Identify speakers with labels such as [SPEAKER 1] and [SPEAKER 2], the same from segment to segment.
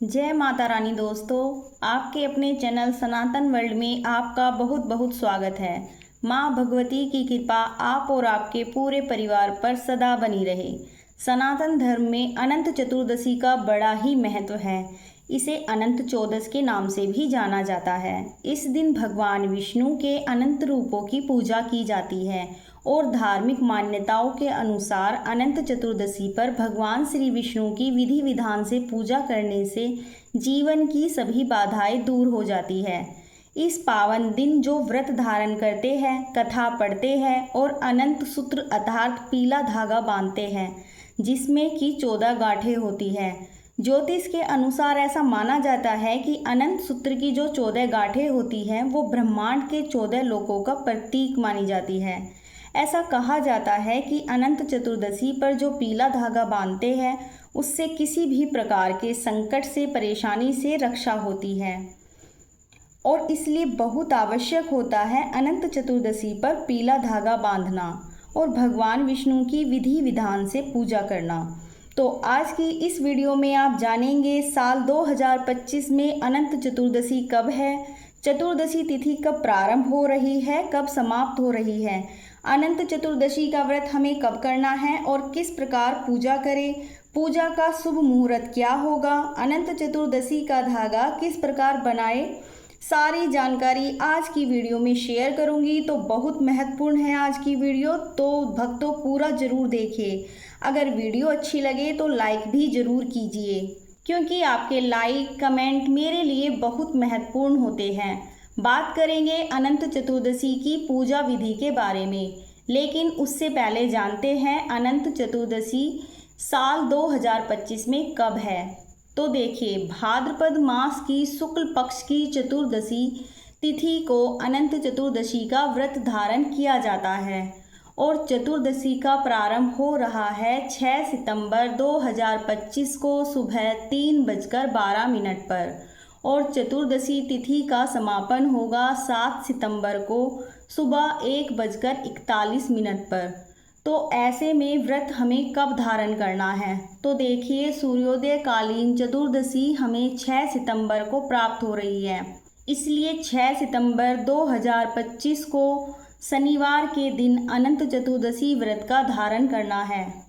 [SPEAKER 1] जय माता रानी दोस्तों, आपके अपने चैनल सनातन वर्ल्ड में आपका बहुत बहुत स्वागत है। माँ भगवती की कृपा आप और आपके पूरे परिवार पर सदा बनी रहे। सनातन धर्म में अनंत चतुर्दशी का बड़ा ही महत्व है। इसे अनंत चौदस के नाम से भी जाना जाता है। इस दिन भगवान विष्णु के अनंत रूपों की पूजा की जाती है और धार्मिक मान्यताओं के अनुसार अनंत चतुर्दशी पर भगवान श्री विष्णु की विधि विधान से पूजा करने से जीवन की सभी बाधाएं दूर हो जाती है। इस पावन दिन जो व्रत धारण करते हैं, कथा पढ़ते हैं और अनंत सूत्र अर्थात पीला धागा बांधते हैं, जिसमें कि 14 गांठें होती है। ज्योतिष के अनुसार ऐसा माना जाता है कि अनंत सूत्र की जो 14 गांठें होती हैं वो ब्रह्मांड के 14 लोकों का प्रतीक मानी जाती है। ऐसा कहा जाता है कि अनंत चतुर्दशी पर जो पीला धागा बांधते हैं उससे किसी भी प्रकार के संकट से, परेशानी से रक्षा होती है और इसलिए बहुत आवश्यक होता है अनंत चतुर्दशी पर पीला धागा बांधना और भगवान विष्णु की विधि विधान से पूजा करना। तो आज की इस वीडियो में आप जानेंगे साल 2025 में अनंत चतुर्दशी कब है, चतुर्दशी तिथि कब प्रारंभ हो रही है, कब समाप्त हो रही है, अनंत चतुर्दशी का व्रत हमें कब करना है और किस प्रकार पूजा करें, पूजा का शुभ मुहूर्त क्या होगा, अनंत चतुर्दशी का धागा किस प्रकार बनाए, सारी जानकारी आज की वीडियो में शेयर करूंगी। तो बहुत महत्वपूर्ण है आज की वीडियो, तो भक्तों पूरा जरूर देखिए। अगर वीडियो अच्छी लगे तो लाइक भी जरूर कीजिए, क्योंकि आपके लाइक कमेंट मेरे लिए बहुत महत्वपूर्ण होते हैं। बात करेंगे अनंत चतुर्दशी की पूजा विधि के बारे में, लेकिन उससे पहले जानते हैं अनंत चतुर्दशी साल 2025 में कब है। तो देखिए, भाद्रपद मास की शुक्ल पक्ष की चतुर्दशी तिथि को अनंत चतुर्दशी का व्रत धारण किया जाता है और चतुर्दशी का प्रारंभ हो रहा है 6 सितंबर 2025 को सुबह 3:12 पर और चतुर्दशी तिथि का समापन होगा 7 सितंबर को सुबह 1:41 पर। तो ऐसे में व्रत हमें कब धारण करना है? तो देखिए, सूर्योदय कालीन चतुर्दशी हमें 6 सितंबर को प्राप्त हो रही है, इसलिए 6 सितंबर 2025 को शनिवार के दिन अनंत चतुर्दशी व्रत का धारण करना है।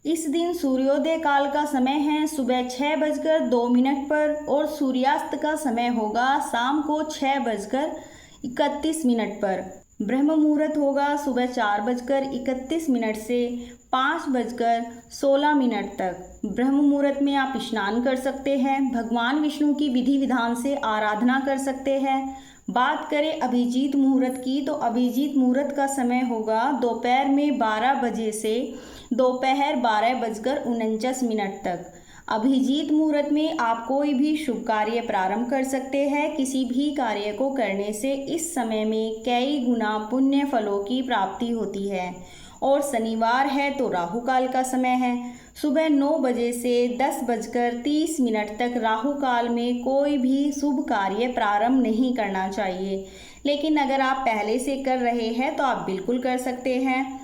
[SPEAKER 1] इस दिन सूर्योदय काल का समय है सुबह 6:02 पर और सूर्यास्त का समय होगा शाम को 6:31 पर। ब्रह्म मुहूर्त होगा सुबह 4:31 से 5:16 तक। ब्रह्म मुहूर्त में आप स्नान कर सकते हैं, भगवान विष्णु की विधि विधान से आराधना कर सकते हैं। बात करें अभिजीत मुहूर्त की, तो अभिजीत मुहूर्त का समय होगा दोपहर में 12 बजे से दोपहर 12:49 तक। अभिजीत मुहूर्त में आप कोई भी शुभ कार्य प्रारंभ कर सकते हैं। किसी भी कार्य को करने से इस समय में कई गुना पुण्य फलों की प्राप्ति होती है। और शनिवार है तो राहु काल का समय है। सुबह 9 बजे से 10:30 तक राहु काल में कोई भी शुभ कार्य प्रारंभ नहीं करना चाहिए, लेकिन अगर आप पहले से कर रहे हैं तो आप बिल्कुल कर सकते हैं,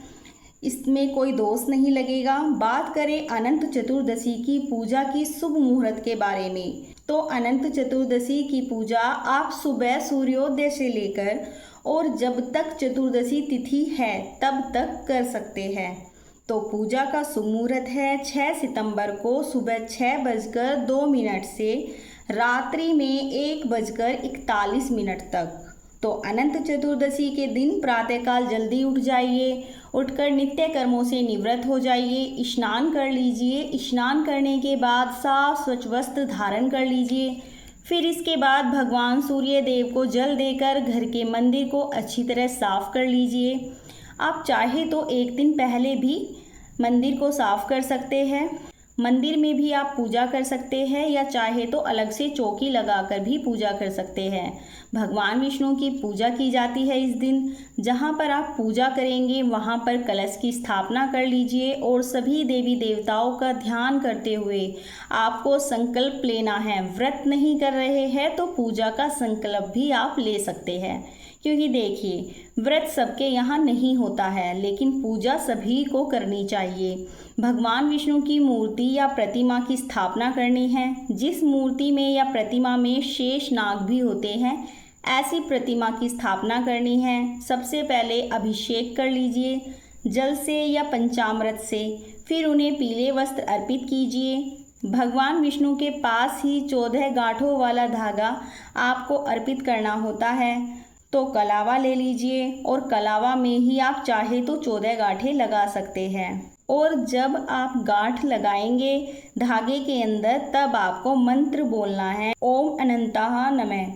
[SPEAKER 1] इसमें कोई दोष नहीं लगेगा। बात करें अनंत चतुर्दशी की पूजा की शुभ मुहूर्त के बारे में, तो अनंत चतुर्दशी की पूजा आप सुबह सूर्योदय से लेकर और जब तक चतुर्दशी तिथि है तब तक कर सकते हैं। तो पूजा का शुभ मुहूर्त है 6 सितंबर को सुबह 6:02 से रात्रि में 1:41 तक। तो अनंत चतुर्दशी के दिन प्रातःकाल जल्दी उठ जाइए, उठकर नित्य कर्मों से निवृत्त हो जाइए, स्नान कर लीजिए। स्नान करने के बाद साफ स्वच्छ वस्त्र धारण कर लीजिए। फिर इसके बाद भगवान सूर्य देव को जल देकर घर के मंदिर को अच्छी तरह साफ कर लीजिए। आप चाहे तो एक दिन पहले भी मंदिर को साफ कर सकते हैं। मंदिर में भी आप पूजा कर सकते हैं या चाहे तो अलग से चौकी लगाकर भी पूजा कर सकते हैं। भगवान विष्णु की पूजा की जाती है इस दिन। जहाँ पर आप पूजा करेंगे वहाँ पर कलश की स्थापना कर लीजिए और सभी देवी देवताओं का ध्यान करते हुए आपको संकल्प लेना है। व्रत नहीं कर रहे हैं तो पूजा का संकल्प भी आप ले सकते हैं, क्योंकि देखिए, व्रत सबके यहाँ नहीं होता है, लेकिन पूजा सभी को करनी चाहिए। भगवान विष्णु की मूर्ति या प्रतिमा की स्थापना करनी है। जिस मूर्ति में या प्रतिमा में शेष नाग भी होते हैं, ऐसी प्रतिमा की स्थापना करनी है। सबसे पहले अभिषेक कर लीजिए जल से या पंचामृत से, फिर उन्हें पीले वस्त्र अर्पित कीजिए। भगवान विष्णु के पास ही 14 गांठों वाला धागा आपको अर्पित करना होता है। तो कलावा ले लीजिए और कलावा में ही आप चाहे तो 14 गांठें लगा सकते हैं। और जब आप गांठ लगाएंगे धागे के अंदर, तब आपको मंत्र बोलना है, ओम अनंताः नमः।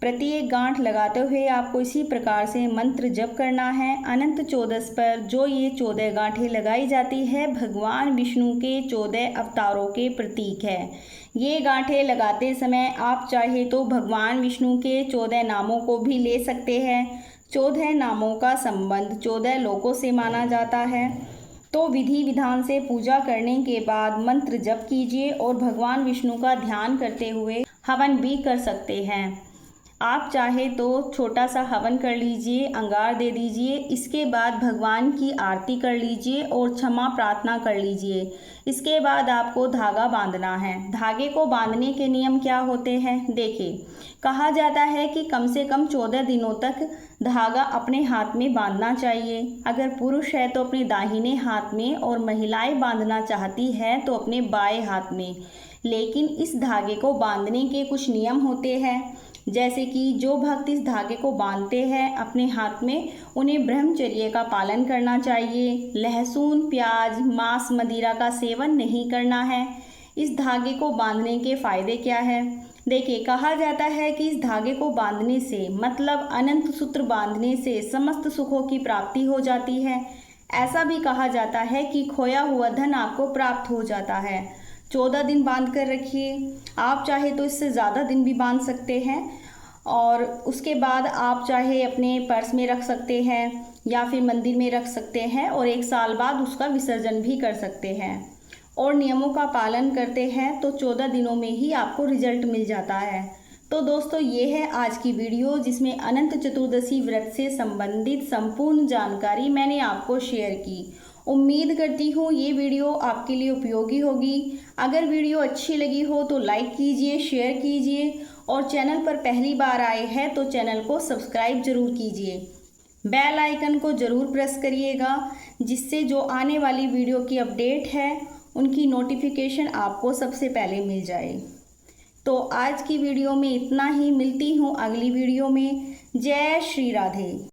[SPEAKER 1] प्रत्येक गांठ लगाते हुए आपको इसी प्रकार से मंत्र जप करना है। अनंत चौदस पर जो ये 14 गांठें लगाई जाती है, भगवान विष्णु के 14 अवतारों के प्रतीक है। ये गांठें लगाते समय आप चाहे तो भगवान विष्णु के 14 नामों को भी ले सकते हैं। 14 नामों का संबंध 14 लोकों से माना जाता है। तो विधि विधान से पूजा करने के बाद मंत्र जप कीजिए और भगवान विष्णु का ध्यान करते हुए हवन भी कर सकते हैं। आप चाहे तो छोटा सा हवन कर लीजिए, अंगार दे दीजिए। इसके बाद भगवान की आरती कर लीजिए और क्षमा प्रार्थना कर लीजिए। इसके बाद आपको धागा बांधना है। धागे को बांधने के नियम क्या होते हैं, देखिए, कहा जाता है कि कम से कम 14 दिनों तक धागा अपने हाथ में बांधना चाहिए। अगर पुरुष है तो अपने दाहिने हाथ में और महिलाएं बांधना चाहती है तो अपने बाएं हाथ में। लेकिन इस धागे को बांधने के कुछ नियम होते हैं, जैसे कि जो भक्त इस धागे को बांधते हैं अपने हाथ में, उन्हें ब्रह्मचर्य का पालन करना चाहिए। लहसुन, प्याज, मांस, मदिरा का सेवन नहीं करना है। इस धागे को बांधने के फायदे क्या है, देखिए, कहा जाता है कि इस धागे को बांधने से, मतलब अनंत सूत्र बांधने से, समस्त सुखों की प्राप्ति हो जाती है। ऐसा भी कहा जाता है कि खोया हुआ धन आपको प्राप्त हो जाता है। 14 दिन बांध कर रखिए। आप चाहे तो इससे ज़्यादा दिन भी बांध सकते हैं और उसके बाद आप चाहे अपने पर्स में रख सकते हैं या फिर मंदिर में रख सकते हैं और 1 साल बाद उसका विसर्जन भी कर सकते हैं। और नियमों का पालन करते हैं तो 14 दिनों में ही आपको रिजल्ट मिल जाता है। तो दोस्तों, ये है आज की वीडियो जिसमें अनंत चतुर्दशी व्रत से संबंधित संपूर्ण जानकारी मैंने आपको शेयर की। उम्मीद करती हूँ ये वीडियो आपके लिए उपयोगी होगी। अगर वीडियो अच्छी लगी हो तो लाइक कीजिए, शेयर कीजिए और चैनल पर पहली बार आए हैं तो चैनल को सब्सक्राइब जरूर कीजिए। बेल आइकन को ज़रूर प्रेस करिएगा, जिससे जो आने वाली वीडियो की अपडेट है उनकी नोटिफिकेशन आपको सबसे पहले मिल जाए। तो आज की वीडियो में इतना ही। मिलती हूँ अगली वीडियो में। जय श्री राधे।